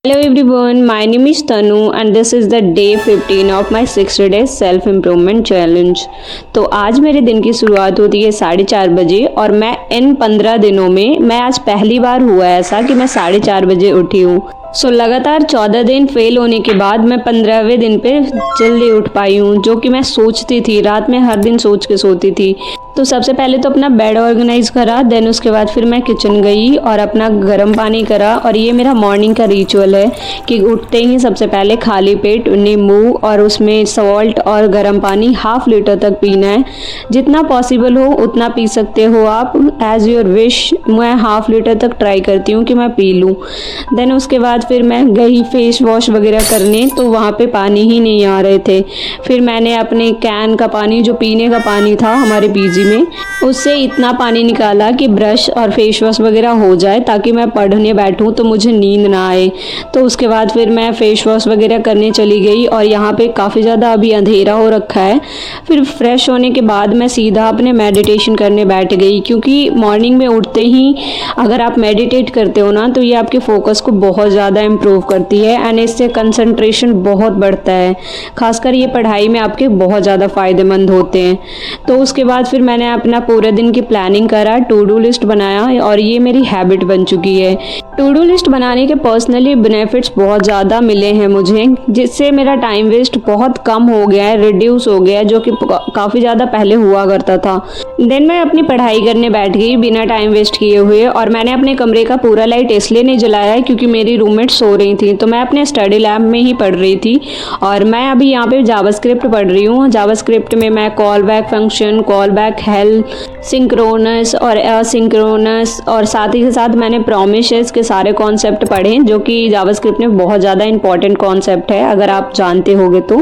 Hello everyone, my name is Tanu and this is the day 15 of my 60 days self improvement challenge। तो आज मेरे दिन की शुरुआत होती है 4:30 बजे और मैं इन 15 दिनों में मैं आज पहली बार हुआ ऐसा कि मैं 4:30 बजे उठी हूँ। लगातार 14 दिन फेल होने के बाद मैं 15वें दिन पे जल्दी उठ पाई हूँ, जो कि मैं सोचती थी, रात में हर दिन सोच के सोती थी। तो सबसे पहले तो अपना बेड ऑर्गेनाइज करा, देन उसके बाद फिर मैं किचन गई और अपना गर्म पानी करा। और ये मेरा मॉर्निंग का रिचुअल है कि उठते ही सबसे पहले खाली पेट नींबू और उसमें सॉल्ट और गर्म पानी 1/2 लीटर तक पीना है। जितना पॉसिबल हो उतना पी सकते हो आप, एज योर विश। मैं 1/2 लीटर तक ट्राई करती हूँ कि मैं पी लूँ। देन उसके बाद फिर मैं गई फेस वॉश वगैरह करने, तो वहाँ पे पानी ही नहीं आ रहे थे। फिर मैंने अपने कैन का पानी, जो पीने का पानी था हमारे पीजी में, उससे इतना पानी निकाला कि ब्रश और फेस वॉश वगैरह हो जाए, ताकि मैं पढ़ने बैठूं तो मुझे नींद ना आए। तो उसके बाद फिर मैं फेस वॉश वगैरह करने चली गई और यहाँ पे काफ़ी ज़्यादा अभी अंधेरा हो रखा है। फिर फ्रेश होने के बाद मैं सीधा अपने मेडिटेशन करने बैठ गई, क्योंकि मॉर्निंग में उठते ही अगर आप मेडिटेट करते हो ना, तो ये आपके फोकस को बहुत ज़्यादा इम्प्रूव करती है एंड इससे कंसंट्रेशन बहुत बढ़ता है। खासकर ये पढ़ाई में आपके बहुत ज़्यादा फ़ायदेमंद होते हैं। तो उसके बाद फिर मैंने अपना पूरे दिन की प्लानिंग करा, टू डू लिस्ट बनाया और ये मेरी हैबिट बन चुकी है। टू डू लिस्ट बनाने के पर्सनली बेनिफिट्स बहुत ज़्यादा मिले हैं मुझे, जिससे मेरा टाइम वेस्ट बहुत कम हो गया है, रिड्यूस हो गया है, जो कि काफ़ी ज़्यादा पहले हुआ करता था। देन मैं अपनी पढ़ाई करने बैठ गई बिना टाइम वेस्ट किए हुए। और मैंने अपने कमरे का पूरा लाइट इसलिए नहीं जलाया क्योंकि मेरी रूममेट सो रही थी, तो मैं अपने स्टडी लैब में ही पढ़ रही थी। और मैं अभी यहाँ पे जावास्क्रिप्ट पढ़ रही हूँ। जावास्क्रिप्ट में मैं call back function, call back help, synchronous और असिंक्रोनस, और साथ ही के साथ मैंने प्रोमिसेस के सारे कॉन्सेप्ट पढ़े, जो कि जावास्क्रिप्ट में बहुत ज़्यादा इंपॉर्टेंट कॉन्सेप्ट है अगर आप जानते होगे तो।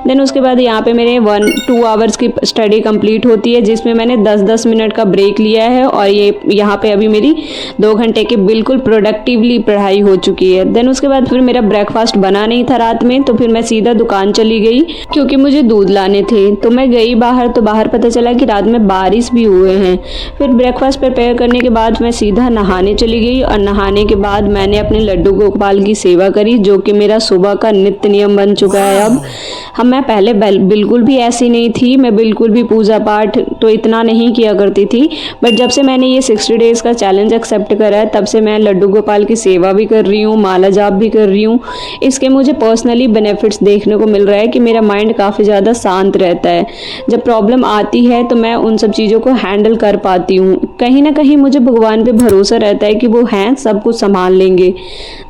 देन उसके बाद यहाँ पे मेरे 1-2 आवर्स की स्टडी कंप्लीट होती है, जिसमें मैंने 10-10 मिनट का ब्रेक लिया है। और ये यहाँ पे अभी मेरी 2 घंटे की बिल्कुल प्रोडक्टिवली पढ़ाई हो चुकी है। देन उसके बाद फिर मेरा ब्रेकफास्ट बना नहीं था रात में, तो फिर मैं सीधा दुकान चली गई क्योंकि मुझे दूध लाने थे। तो मैं गई बाहर, तो बाहर पता चला कि रात में बारिश भी हुए हैं। फिर ब्रेकफास्ट प्रिपेयर करने के बाद मैं सीधा नहाने चली गई और नहाने के बाद मैंने अपने लड्डू गोपाल की सेवा करी, जो कि मेरा सुबह का नित्य नियम बन चुका है अब। मैं पहले बिल्कुल भी ऐसी नहीं थी, मैं बिल्कुल भी पूजा पाठ तो इतना नहीं किया करती थी। बट जब से मैंने ये 60 डेज का चैलेंज एक्सेप्ट करा है, तब से मैं लड्डू गोपाल की सेवा भी कर रही हूँ, माला जाप भी कर रही हूँ। इसके मुझे पर्सनली बेनिफिट्स देखने को मिल रहा है कि मेरा माइंड काफ़ी ज़्यादा शांत रहता है। जब प्रॉब्लम आती है तो मैं उन सब चीज़ों को हैंडल कर पाती हूँ। कहीं ना कहीं मुझे भगवान पे भरोसा रहता है कि वो हैं, सब कुछ संभाल लेंगे।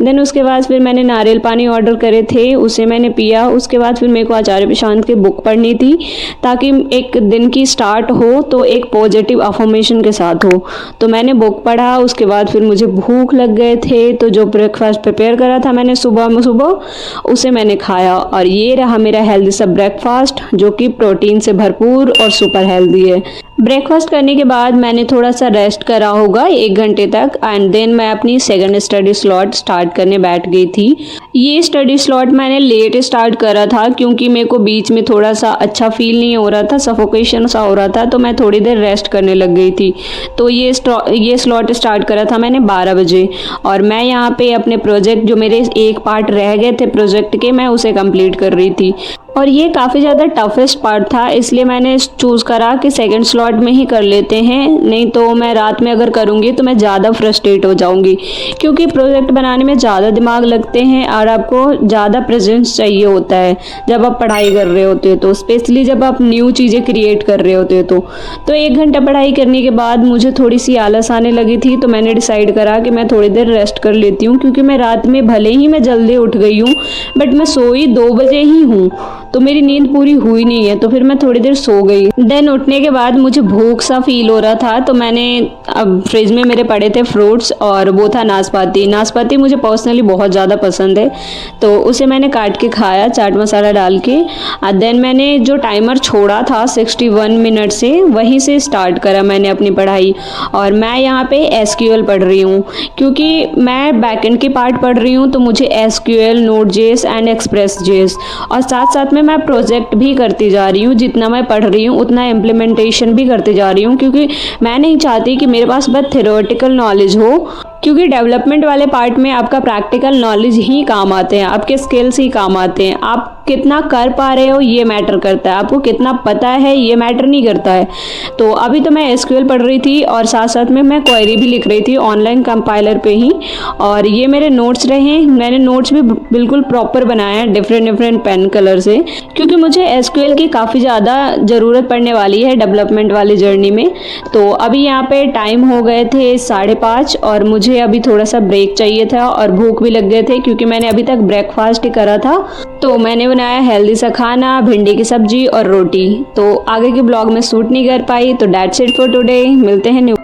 देन उसके बाद फिर मैंने नारियल पानी ऑर्डर करे थे, उसे मैंने पिया। उसके बाद फिर मेरे को आचार्य प्रशांत की बुक पढ़नी थी, ताकि एक दिन की स्टार्ट हो तो एक पॉजिटिव अफर्मेशन के साथ हो। तो मैंने बुक पढ़ा। उसके बाद फिर मुझे भूख लग गए थे, तो जो ब्रेकफास्ट प्रिपेयर करा था मैंने सुबह उसे मैंने खाया। और ये रहा मेरा हेल्दी सा ब्रेकफास्ट, जो कि प्रोटीन से भरपूर और सुपर हेल्दी है। ब्रेकफास्ट करने के बाद मैंने थोड़ा सा रेस्ट करा होगा 1 घंटे तक, एंड देन मैं अपनी सेकंड स्टडी स्लॉट स्टार्ट करने बैठ गई थी। ये स्टडी स्लॉट मैंने लेट स्टार्ट करा था क्योंकि मेरे को बीच में थोड़ा सा अच्छा फील नहीं हो रहा था, सफोकेशन सा हो रहा था, तो मैं थोड़ी देर रेस्ट करने लग गई थी। तो ये स्लॉट स्टार्ट करा था मैंने 12 बजे। और मैं यहाँ पे अपने प्रोजेक्ट, जो मेरे एक पार्ट रह गए थे प्रोजेक्ट के, मैं उसे कंप्लीट कर रही थी। और ये काफ़ी ज़्यादा टफेस्ट पार्ट था, इसलिए मैंने चूज़ करा कि सेकंड स्लॉट में ही कर लेते हैं। नहीं तो मैं रात में अगर करूँगी तो मैं ज़्यादा फ्रस्ट्रेट हो जाऊँगी, क्योंकि प्रोजेक्ट बनाने में ज़्यादा दिमाग लगते हैं और आपको ज़्यादा प्रेजेंस चाहिए होता है जब आप पढ़ाई कर रहे होते हो, तो स्पेशली जब आप न्यू चीज़ें क्रिएट कर रहे होते हो। तो 1 घंटा पढ़ाई करने के बाद मुझे थोड़ी सी आलस आने लगी थी, तो मैंने डिसाइड करा कि मैं थोड़ी देर रेस्ट कर लेती हूँ, क्योंकि मैं रात में भले ही मैं जल्दी उठ गई हूँ, बट मैं सोई 2 बजे ही हूँ, तो मेरी नींद पूरी हुई नहीं है। तो फिर मैं थोड़ी देर सो गई। देन उठने के बाद मुझे भूख सा फील हो रहा था, तो मैंने अब फ्रिज में मेरे पड़े थे फ्रूट्स, और वो था नाशपाती। नाशपाती मुझे पर्सनली बहुत ज़्यादा पसंद है, तो उसे मैंने काट के खाया चाट मसाला डाल के। देन मैंने जो टाइमर छोड़ा था 61 मिनट से, वहीं से स्टार्ट करा मैंने अपनी पढ़ाई। और मैं यहाँ पे SQL पढ़ रही हूँ, क्योंकि मैं बैकएंड की पार्ट पढ़ रही हूँ, तो मुझे SQL, Node.js एंड Express.js, और साथ साथ में मैं प्रोजेक्ट भी करती जा रही हूँ। जितना मैं पढ़ रही हूँ उतना इम्प्लीमेंटेशन भी करती जा रही हूँ, क्योंकि मैं नहीं चाहती कि मेरे पास बस थ्योरेटिकल नॉलेज हो, क्योंकि डेवलपमेंट वाले पार्ट में आपका प्रैक्टिकल नॉलेज ही काम आते हैं, आपके स्किल्स ही काम आते हैं। आप कितना कर पा रहे हो ये मैटर करता है, आपको कितना पता है ये मैटर नहीं करता है। तो अभी तो मैं एसक्यूएल पढ़ रही थी और साथ साथ में मैं क्वेरी भी लिख रही थी ऑनलाइन कंपाइलर पे ही। और ये मेरे नोट्स रहे, मैंने नोट्स भी बिल्कुल प्रॉपर बनाया है डिफरेंट पेन कलर से, क्योंकि मुझे एसक्यूएल की काफ़ी ज़्यादा ज़रूरत पड़ने वाली है डेवलपमेंट वाली जर्नी में। तो अभी यहाँ पे टाइम हो गए थे 5:30 और मुझे अभी थोड़ा सा ब्रेक चाहिए था और भूख भी लग गए थे क्योंकि मैंने अभी तक ब्रेकफास्ट ही करा था। तो मैंने बनाया हेल्दी सा खाना, भिंडी की सब्जी और रोटी। तो आगे के ब्लॉग में शूट नहीं कर पाई, तो दैट्स इट फॉर टुडे। मिलते हैं न्यू